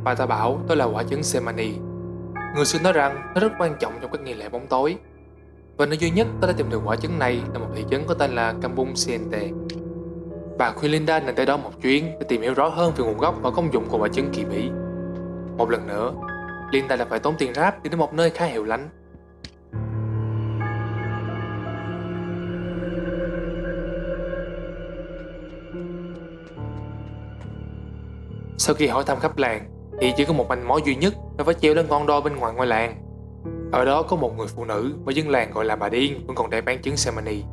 Bà ta bảo đó là quả trứng Semani. Người xưa nói rằng nó rất quan trọng trong các nghi lễ bóng tối. Và nơi duy nhất tôi đã tìm được quả trứng này là một thị trấn có tên là Campum Siente. Bà khuyên Linda nên tới đó một chuyến để tìm hiểu rõ hơn về nguồn gốc và công dụng của quả trứng kỳ bí. Một lần nữa, Linda đã phải tốn tiền Grab đi đến một nơi khá hẻo lánh. Sau khi hỏi thăm khắp làng thì chỉ có một manh mối duy nhất là phải trèo lên con đo bên ngoài ngôi làng. Ở đó có một người phụ nữ mà dân làng gọi là bà điên vẫn còn đang bán trứng Semani.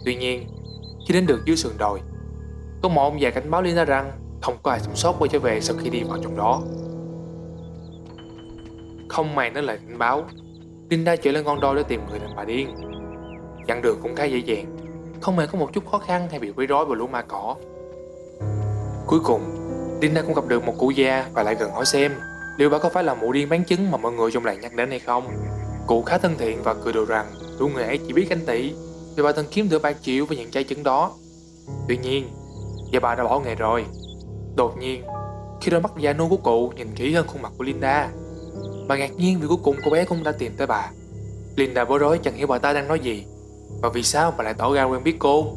Tuy nhiên, khi đến được dưới sườn đồi, có một ông già cảnh báo Linda rằng không có ai sống sót quay trở về sau khi đi vào trong đó. Không màng đến lời cảnh báo, Linda chạy lên con đo để tìm người làm bà điên. Chặng đường cũng khá dễ dàng, không hề có một chút khó khăn hay bị quấy rối bởi lũ ma cỏ. Cuối cùng, Linda cũng gặp được một cụ già và lại gần hỏi xem liệu bà có phải là mụ điên bán trứng mà mọi người trong làng nhắc đến hay không. Cụ khá thân thiện và cười đùa rằng lũ người ấy chỉ biết ganh tị vì bà từng kiếm được 3 triệu với những trái trứng đó. Tuy nhiên, giờ bà đã bỏ nghề rồi. Đột nhiên, khi đôi mắt già nua của cụ nhìn kỹ hơn khuôn mặt của Linda, bà ngạc nhiên vì cuối cùng cô bé cũng đã tìm tới bà. Linda bối rối chẳng hiểu bà ta đang nói gì và vì sao bà lại tỏ ra quen biết cô.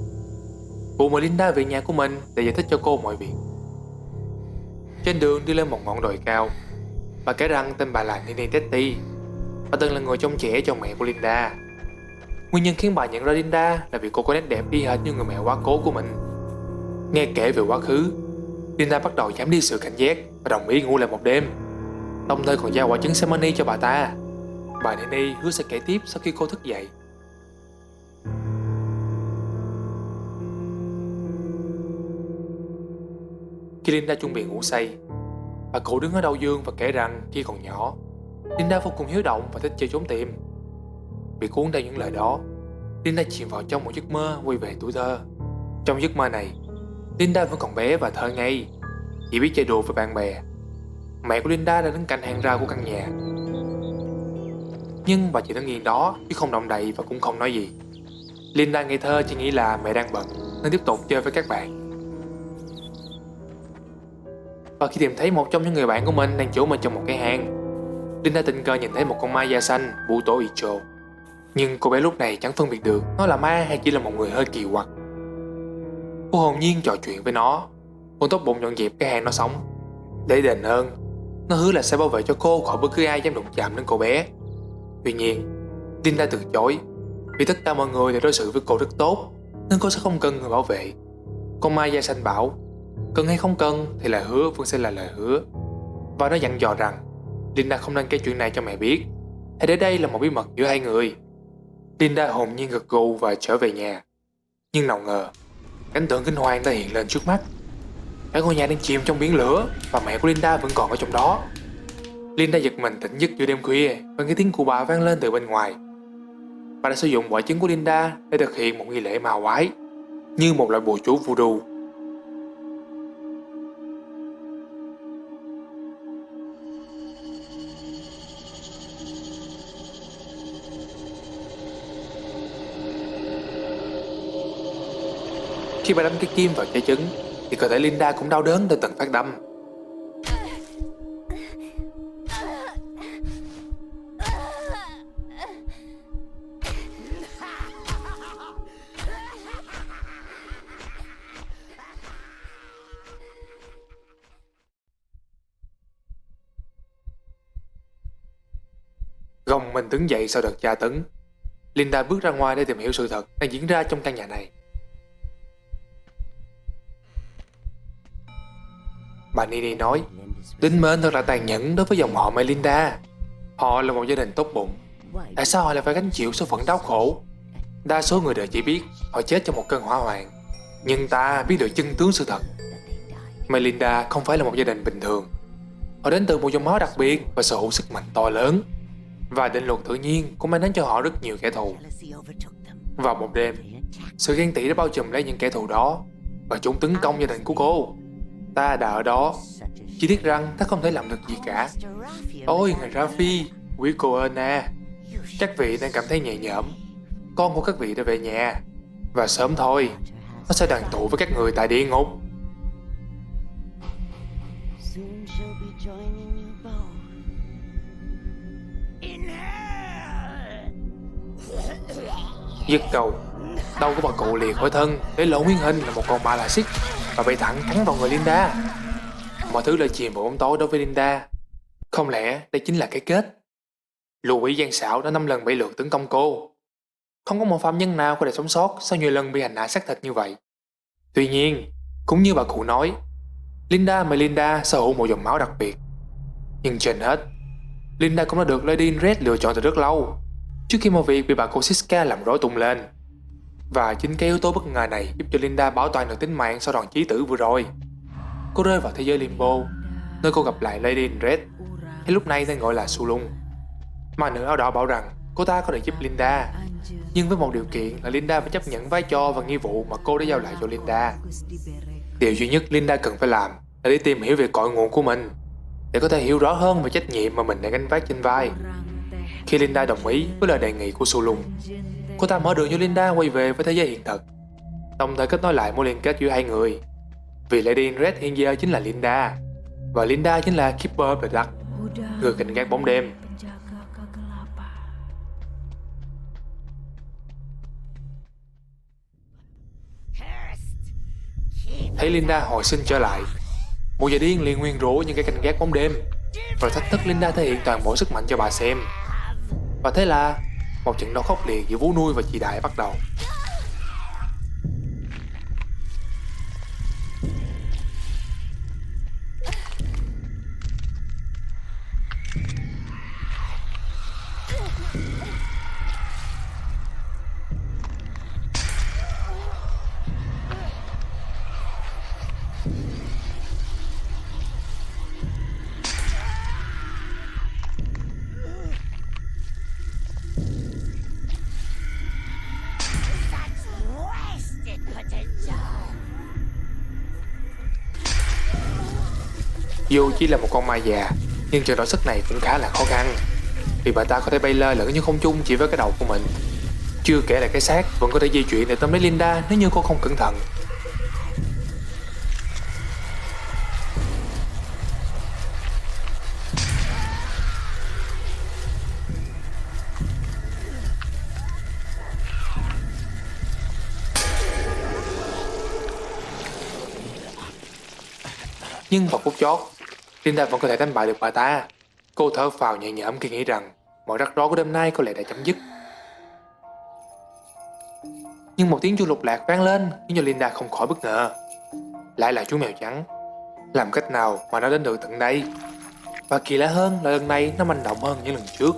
Cụ mời Linda về nhà của mình để giải thích cho cô mọi việc. Trên đường đi lên một ngọn đồi cao, bà kể rằng tên bà là Nini Tetti. Bà từng là người trông trẻ cho mẹ của Linda. Nguyên nhân khiến bà nhận ra Linda là vì cô có nét đẹp y hệt như người mẹ quá cố của mình. Nghe kể về quá khứ, Linda bắt đầu giảm đi sự cảnh giác và đồng ý ngủ lại một đêm, đồng thời còn giao quả trứng Semani cho bà ta. Bà Nini hứa sẽ kể tiếp sau khi cô thức dậy. Khi Linda chuẩn bị ngủ say, bà cụ đứng ở đầu giường và kể rằng khi còn nhỏ, Linda vô cùng hiếu động và thích chơi trốn tìm. Bị cuốn theo những lời đó, Linda chìm vào trong một giấc mơ quay về tuổi thơ. Trong giấc mơ này, Linda vẫn còn bé và thơ ngây, chỉ biết chơi đùa với bạn bè. Mẹ của Linda đã đứng cạnh hàng rào của căn nhà, nhưng bà chỉ đứng yên đó chứ không động đậy và cũng không nói gì. Linda ngây thơ chỉ nghĩ là mẹ đang bận nên tiếp tục chơi với các bạn. Và khi tìm thấy một trong những người bạn của mình đang trốn bên trong một cái hang, Linda tình cờ nhìn thấy một con ma da xanh Buto Icho. Nhưng cô bé lúc này chẳng phân biệt được nó là ma hay chỉ là một người hơi kỳ quặc. Cô hồn nhiên trò chuyện với nó, còn tốt bụng dọn dẹp cái hang nó sống. Để đền ơn, nó hứa là sẽ bảo vệ cho cô khỏi bất cứ ai dám đụng chạm đến cô bé. Tuy nhiên, Linda từ chối vì tất cả mọi người đều đối xử với cô rất tốt nên cô sẽ không cần người bảo vệ. Con ma da xanh bảo cần hay không cần thì lời hứa vẫn sẽ là lời hứa. Và nó dặn dò rằng Linda không nên kể chuyện này cho mẹ biết, hãy để đây là một bí mật giữa hai người. Linda hồn nhiên gật gù và trở về nhà. Nhưng nào ngờ, cảnh tượng kinh hoàng đã hiện lên trước mắt. Cả ngôi nhà đang chìm trong biển lửa và mẹ của Linda vẫn còn ở trong đó. Linda giật mình tỉnh giấc giữa đêm khuya và nghe tiếng của bà vang lên từ bên ngoài. Bà đã sử dụng quả trứng của Linda để thực hiện một nghi lễ ma quái, như một loại bùa chú voodoo. Khi bà đâm cái kim vào trái trứng thì cơ thể Linda cũng đau đớn từ từng phát đâm. Gồng mình đứng dậy sau đợt tra tấn, Linda bước ra ngoài để tìm hiểu sự thật đang diễn ra trong căn nhà này. Bà Nini nói, định mệnh thật là tàn nhẫn đối với dòng họ Melinda. Họ là một gia đình tốt bụng. Tại sao họ lại phải gánh chịu số phận đau khổ? Đa số người đời chỉ biết họ chết trong một cơn hỏa hoạn, nhưng ta biết được chân tướng sự thật. Melinda không phải là một gia đình bình thường. Họ đến từ một dòng máu đặc biệt và sở hữu sức mạnh to lớn. Và định luật tự nhiên cũng mang đến cho họ rất nhiều kẻ thù. Vào một đêm, sự ghen tị đã bao trùm lấy những kẻ thù đó và chúng tấn công gia đình của cô. Ta đã ở đó, chỉ tiếc rằng ta không thể làm được gì cả. Ôi ngài Raffi, quý cô Erna, các vị đang cảm thấy nhẹ nhõm. Con của các vị đã về nhà, và sớm thôi, nó sẽ đoàn tụ với các người tại địa ngục. Soon she'll be joining you both in hell. Dứt câu, đầu của bà cụ lìa khỏi thân để lộ nguyên hình là một con ma la xích và bay thẳng cắn vào người Linda. Mọi thứ đã chìm vào bóng tối đối với Linda. Không lẽ đây chính là cái kết? Lũ quỷ gian xảo đã 5 lần 7 lượt tấn công cô. Không có một phạm nhân nào có thể sống sót sau nhiều lần bị hành hạ xác thịt như vậy. Tuy nhiên, cũng như bà cụ nói, Linda Melinda sở hữu một dòng máu đặc biệt. Nhưng trên hết, Linda cũng đã được Lady Red lựa chọn từ rất lâu, trước khi mọi việc bị bà cô Siska làm rối tung lên. Và chính cái yếu tố bất ngờ này giúp cho Linda bảo toàn được tính mạng sau đòn chí tử vừa rồi. Cô rơi vào thế giới Limbo, nơi cô gặp lại Lady Red, hay lúc này tên gọi là Sulung. Mà nữ áo đỏ bảo rằng cô ta có thể giúp Linda, nhưng với một điều kiện là Linda phải chấp nhận vai trò và nghĩa vụ mà cô đã giao lại cho Linda. Điều duy nhất Linda cần phải làm là đi tìm hiểu về cội nguồn của mình, để có thể hiểu rõ hơn về trách nhiệm mà mình đã gánh vác trên vai. Khi Linda đồng ý với lời đề nghị của Sulung, cô ta mở đường cho Linda quay về với thế giới hiện thực, đồng thời kết nối lại mối liên kết giữa hai người. Vì Lady Red hiện giờ chính là Linda, và Linda chính là Keeper of the Dark, người cảnh gác bóng đêm. Thấy Linda hồi sinh trở lại, một già điên liền nguyên rủa những cái canh gác bóng đêm, rồi thách thức Linda thể hiện toàn bộ sức mạnh cho bà xem. Và thế là một trận đấu khốc liệt giữa vú nuôi và chị đại bắt đầu. Dù chỉ là một con ma già, nhưng trận đấu sức này cũng khá là khó khăn, vì bà ta có thể bay lơ lửng như không trung chỉ với cái đầu của mình. Chưa kể là cái xác vẫn có thể di chuyển để tóm lấy Linda nếu như cô không cẩn thận. Nhưng vào phút chót, Linda vẫn có thể đánh bại được bà ta. Cô thở phào nhẹ nhõm khi nghĩ rằng mọi rắc rối của đêm nay có lẽ đã chấm dứt. Nhưng một tiếng chuông lục lạc vang lên khiến cho Linda không khỏi bất ngờ. Lại là chú mèo trắng. Làm cách nào mà nó đến được tận đây? Và kỳ lạ hơn là lần này nó manh động hơn những lần trước.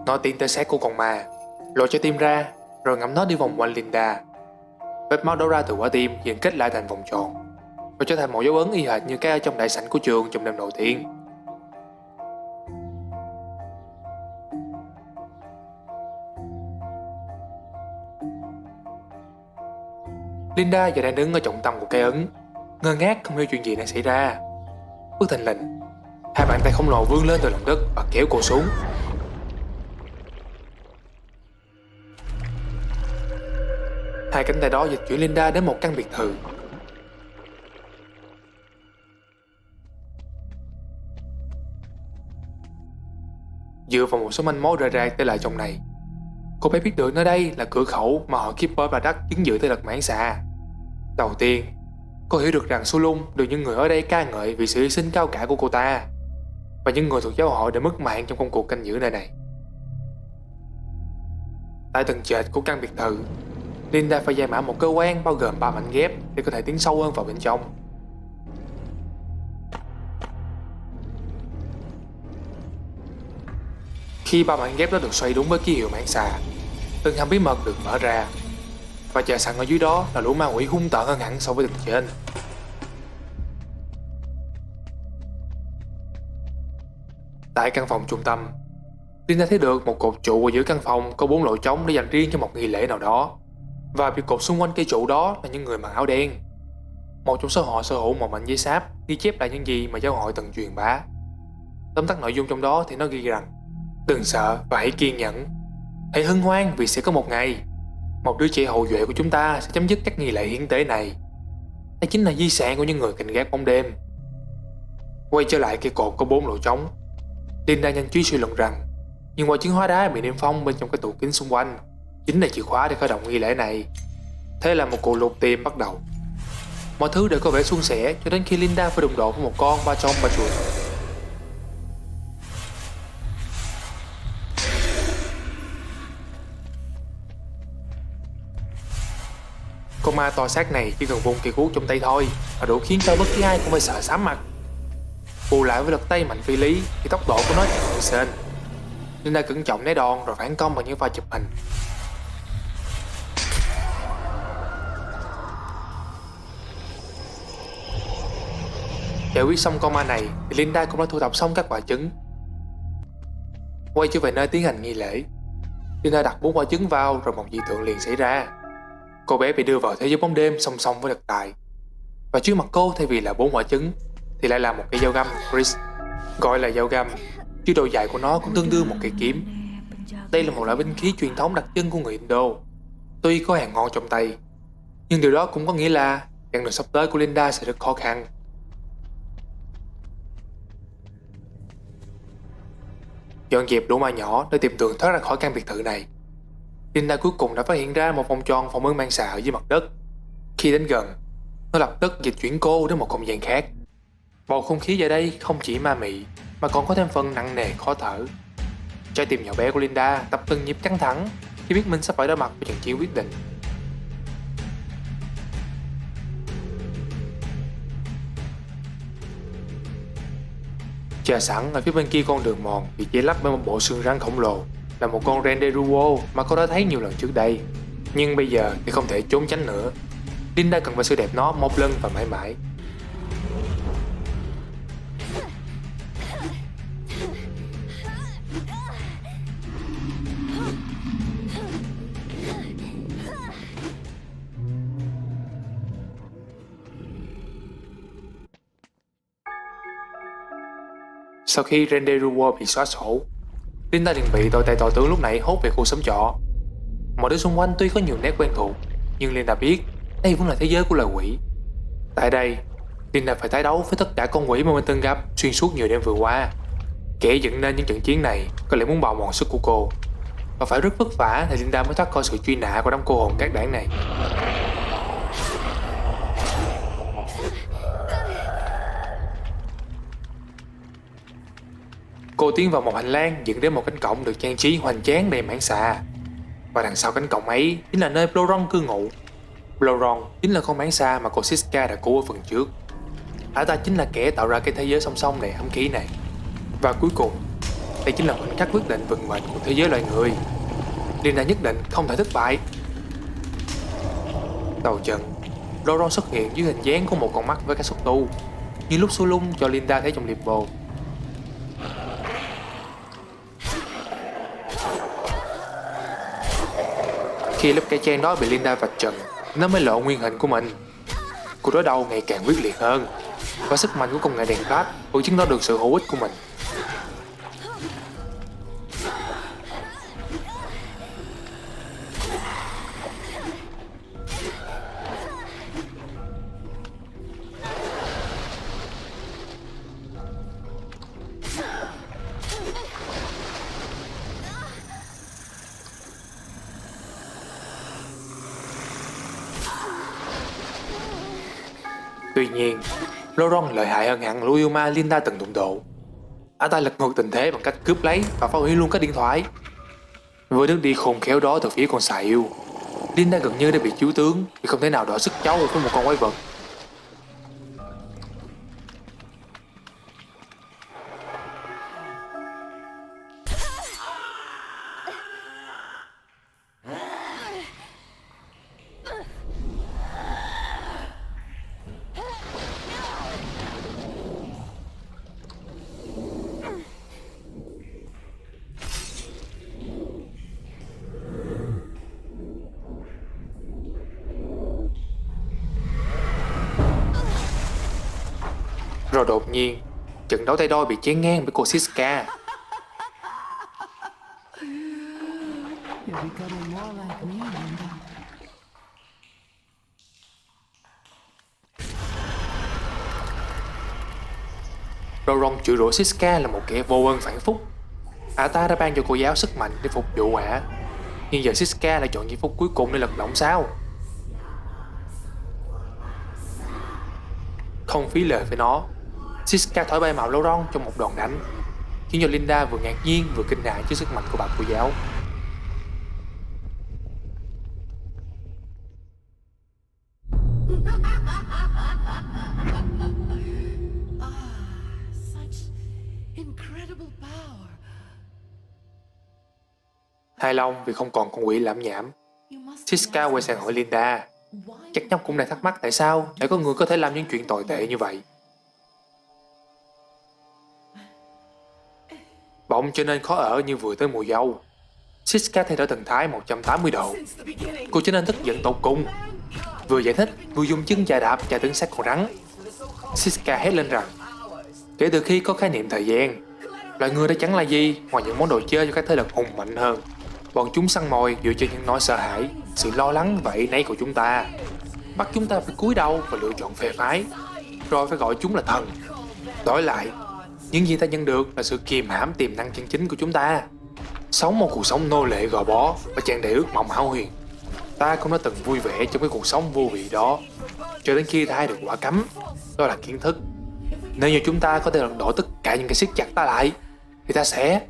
Nó tiến tới xác của con ma, lôi trái tim ra, rồi ngậm nó đi vòng quanh Linda. Vết máu đổ ra từ quả tim hiện kết lại thành vòng tròn, và trở thành một dấu ấn y hệt như cái ở trong đại sảnh của trường trong đêm đầu tiên. Linda giờ đang đứng ở trọng tâm của cái ấn, ngơ ngác không hiểu chuyện gì đang xảy ra. Bất thình lình, hai bàn tay khổng lồ vươn lên từ lòng đất và kéo cô xuống. Hai cánh tay đó dịch chuyển Linda đến một căn biệt thự. Dựa vào một số manh mối rời rạc để lại trong này, cô bé biết được nơi đây là cửa khẩu mà họ Keeper và Dark chứng giữ tới đợt mãn xạ. Đầu tiên, cô hiểu được rằng Sulung được những người ở đây ca ngợi vì sự hy sinh cao cả của cô ta, và những người thuộc giáo hội đã mất mạng trong công cuộc canh giữ nơi này. Tại tầng trệt của căn biệt thự, Linda phải giải mã một cơ quan bao gồm 3 mảnh ghép để có thể tiến sâu hơn vào bên trong. Khi 3 mảnh ghép đó được xoay đúng với ký hiệu mãn xà, từng hầm bí mật được mở ra, và chờ sẵn ở dưới đó là lũ ma quỷ hung tợn hơn hẳn so với tầng trên. Tại căn phòng trung tâm, Linda thấy được một cột trụ ở giữa căn phòng có 4 lỗ trống để dành riêng cho một nghi lễ nào đó, và bị cột xung quanh cây trụ đó là những người mặc áo đen. Một trong số họ sở hữu một mảnh giấy sáp ghi chép lại những gì mà giáo hội từng truyền bá. Tóm tắt nội dung trong đó thì nó ghi rằng: đừng sợ và hãy kiên nhẫn. Hãy hân hoan vì sẽ có một ngày một đứa trẻ hậu duệ của chúng ta sẽ chấm dứt các nghi lễ hiến tế này. Đây chính là di sản của những người canh gác bóng đêm. Quay trở lại cây cột có 4 lỗ trống, Linda nhanh trí suy luận rằng những quả trứng hóa đá bị niêm phong bên trong cái tủ kính xung quanh chính là chìa khóa để khởi động nghi lễ này. Thế là một cuộc lục tìm bắt đầu. Mọi thứ đều có vẻ suôn sẻ cho đến khi Linda phải đụng độ với một con ba trông ba chuột. Con ma to xác này chỉ cần vung cây cuốc trong tay thôi là đủ khiến cho bất kỳ ai cũng phải sợ xám mặt. Bù lại với lực tay mạnh phi lý thì tốc độ của nó chẳng như sên. Linda cẩn trọng né đòn rồi phản công bằng những pha chụp hình. Giải quyết xong con ma này thì Linda cũng đã thu thập xong các quả trứng. Quay trở về nơi tiến hành nghi lễ, Linda đặt 4 quả trứng vào rồi một dị tượng liền xảy ra. Cô bé bị đưa vào thế giới bóng đêm song song với thực tại. Và trước mặt cô thay vì là 4 quả trứng thì lại là một cây dao găm Chris. Gọi là dao găm, chứ độ dài của nó cũng tương đương một cây kiếm. Đây là một loại binh khí truyền thống đặc trưng của người Indo. Tuy có hàng ngon trong tay, nhưng điều đó cũng có nghĩa là chặng đường sắp tới của Linda sẽ rất khó khăn. Dọn dẹp đủ ma nhỏ để tìm đường thoát ra khỏi căn biệt thự này, Linda cuối cùng đã phát hiện ra một vòng tròn phản ứng mang xạ ở dưới mặt đất. Khi đến gần, nó lập tức dịch chuyển cô đến một không gian khác. Bầu không khí giờ đây không chỉ ma mị mà còn có thêm phần nặng nề khó thở. Trái tim nhỏ bé của Linda tập từng nhịp căng thẳng khi biết mình sắp phải đối mặt với trận chiến quyết định. Chờ sẵn ở phía bên kia con đường mòn bị che lấp bởi một bộ xương rắn khổng lồ là một con Renderuo mà cô đã thấy nhiều lần trước đây. Nhưng bây giờ thì không thể trốn tránh nữa. Linda cần phải xử đẹp nó một lần và mãi mãi. Sau khi Renderuo bị xóa sổ, Linda liền bị tội tay tỏ tướng lúc nãy hốt về khu xóm trọ. Mọi thứ xung quanh tuy có nhiều nét quen thuộc, nhưng Linda biết đây vẫn là thế giới của loài quỷ. Tại đây, Linda phải tái đấu với tất cả con quỷ mà mình từng gặp xuyên suốt nhiều đêm vừa qua. Kẻ dựng nên những trận chiến này có lẽ muốn bào mòn sức của cô, và phải rất vất vả thì Linda mới thoát khỏi sự truy nã của đám cô hồn các đảng này. Cô tiến vào một hành lang dẫn đến một cánh cổng được trang trí hoành tráng đầy mảng xà. Và đằng sau cánh cổng ấy chính là nơi Bloron cư ngụ. Bloron chính là con mảng xà mà cô Siska đã cứu ở phần trước. Ả ta chính là kẻ tạo ra cái thế giới song song đầy ám khí này. Và cuối cùng, đây chính là khoảnh khắc quyết định vận mệnh của thế giới loài người. Linda nhất định không thể thất bại. Đầu trận, Bloron xuất hiện dưới hình dáng của một con mắt với cái xúc tu, như lúc xu lung cho Linda thấy trong liệp bồ. Khi lớp cây trang đó bị Linda vạch trần, nó mới lộ nguyên hình của mình. Cuộc đối đầu ngày càng quyết liệt hơn, và sức mạnh của công nghệ đèn flash cũng chứng tỏ được sự hữu ích của mình. Tuy nhiên, Bloron lợi hại hơn hẳn lũ yêu ma Linda từng đụng độ. Ả ta lật ngược tình thế bằng cách cướp lấy và phá hủy luôn cái điện thoại. Với nước đi khôn khéo đó từ phía con xà yêu, Linda gần như đã bị chiếu tướng vì không thể nào đọ sức cháu với một con quái vật. Rồi đột nhiên, trận đấu tay đôi bị chém ngang với cô Siska. You're becoming more like me, Linda. Ron chửi rủa Siska là một kẻ vô ơn phản phúc. Ả ta đã ban cho cô giáo sức mạnh để phục vụ ả, nhưng giờ Siska lại chọn giây phút cuối cùng để lật lọng sao? Không phí lời với nó, Siska thổi bay màu Ron trong một đòn đánh, khiến cho Linda vừa ngạc nhiên vừa kinh ngạc trước sức mạnh của bà cô giáo. Incredible power. Hài lòng vì không còn con quỷ lãm nhảm, Siska quay sang hỏi Linda. Chắc nhóc cũng đang thắc mắc tại sao lại có người có thể làm những chuyện tồi tệ như vậy. Bỗng trở nên khó ở như vừa tới mùa dâu. Siska thay đổi thần thái 180 độ. Cô trở nên tức giận tột cùng. Vừa giải thích, vừa dùng chân chà đạp chà từng xác con rắn. Siska hét lên rằng, kể từ khi có khái niệm thời gian, loài người đã chẳng là gì ngoài những món đồ chơi cho các thế lực hùng mạnh hơn. Bọn chúng săn mồi dựa trên những nỗi sợ hãi, sự lo lắng và áy náy của chúng ta, bắt chúng ta phải cúi đầu và lựa chọn phe phái, rồi phải gọi chúng là thần. Đổi lại, những gì ta nhận được là sự kiềm hãm tiềm năng chân chính của chúng ta, sống một cuộc sống nô lệ gò bó và tràn đầy ước mộng hão huyền. Ta cũng đã từng vui vẻ trong cái cuộc sống vô vị đó, cho đến khi ta hái được quả cấm, đó là kiến thức. Nếu như chúng ta có thể lật đổ tất cả những cái siết chặt ta lại, thì ta sẽ...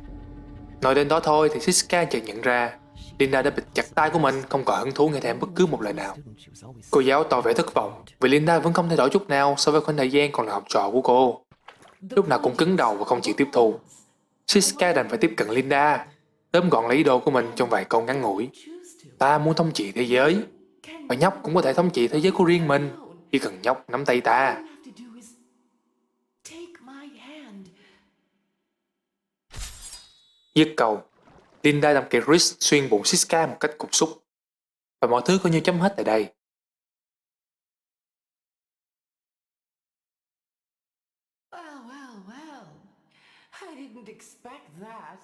Nói đến đó thôi thì Siska chợt nhận ra Linda đã bịt chặt tai của mình, không còn hứng thú nghe thêm bất cứ một lời nào. Cô giáo tỏ vẻ thất vọng vì Linda vẫn không thay đổi chút nào so với khoảng thời gian còn là học trò của cô. Lúc nào cũng cứng đầu và không chịu tiếp thu. Siska đành phải tiếp cận Linda, tóm gọn lấy ý đồ của mình trong vài câu ngắn ngủi. Ta muốn thống trị thế giới, và nhóc cũng có thể thống trị thế giới của riêng mình, chỉ cần nhóc nắm tay ta. Dứt câu, Linda đâm cây Chris xuyên bụng Siska một cách cục súc. Và mọi thứ coi như chấm hết tại đây. Well. I didn't expect that.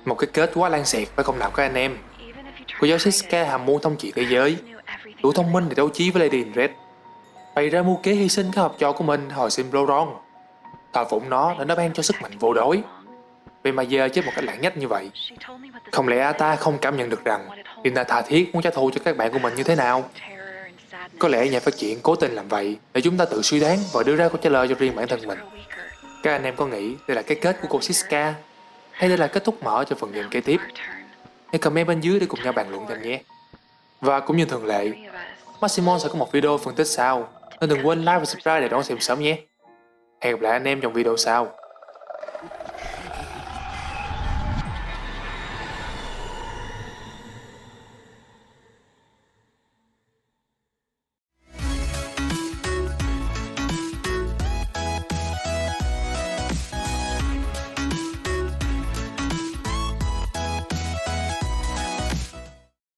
Một cái kết quá lan xẹt phải không nào các anh em? Cô giáo Siska hàm muốn thống trị thế giới, đủ thông minh để đấu trí với Lady in Red, bày ra mưu kế hy sinh các học trò của mình hồi xin Ron, thờ phụng nó để nó ban cho sức mạnh vô đối. Vậy mà giờ chết một cách lãng nhách như vậy. Không lẽ ta không cảm nhận được rằng Linda tha thiết muốn trả thù cho các bạn của mình như thế nào? Có lẽ nhà phát triển cố tình làm vậy để chúng ta tự suy đoán và đưa ra câu trả lời cho riêng bản thân mình. Các anh em có nghĩ đây là cái kết của cô Siska, hay đây là kết thúc mở cho phần game kế tiếp? Hãy comment bên dưới để cùng nhau bàn luận thêm nhé. Và cũng như thường lệ, Maximon sẽ có một video phân tích sau, nên đừng quên like và subscribe để đón xem sớm nhé. Hẹn gặp lại anh em trong video sau.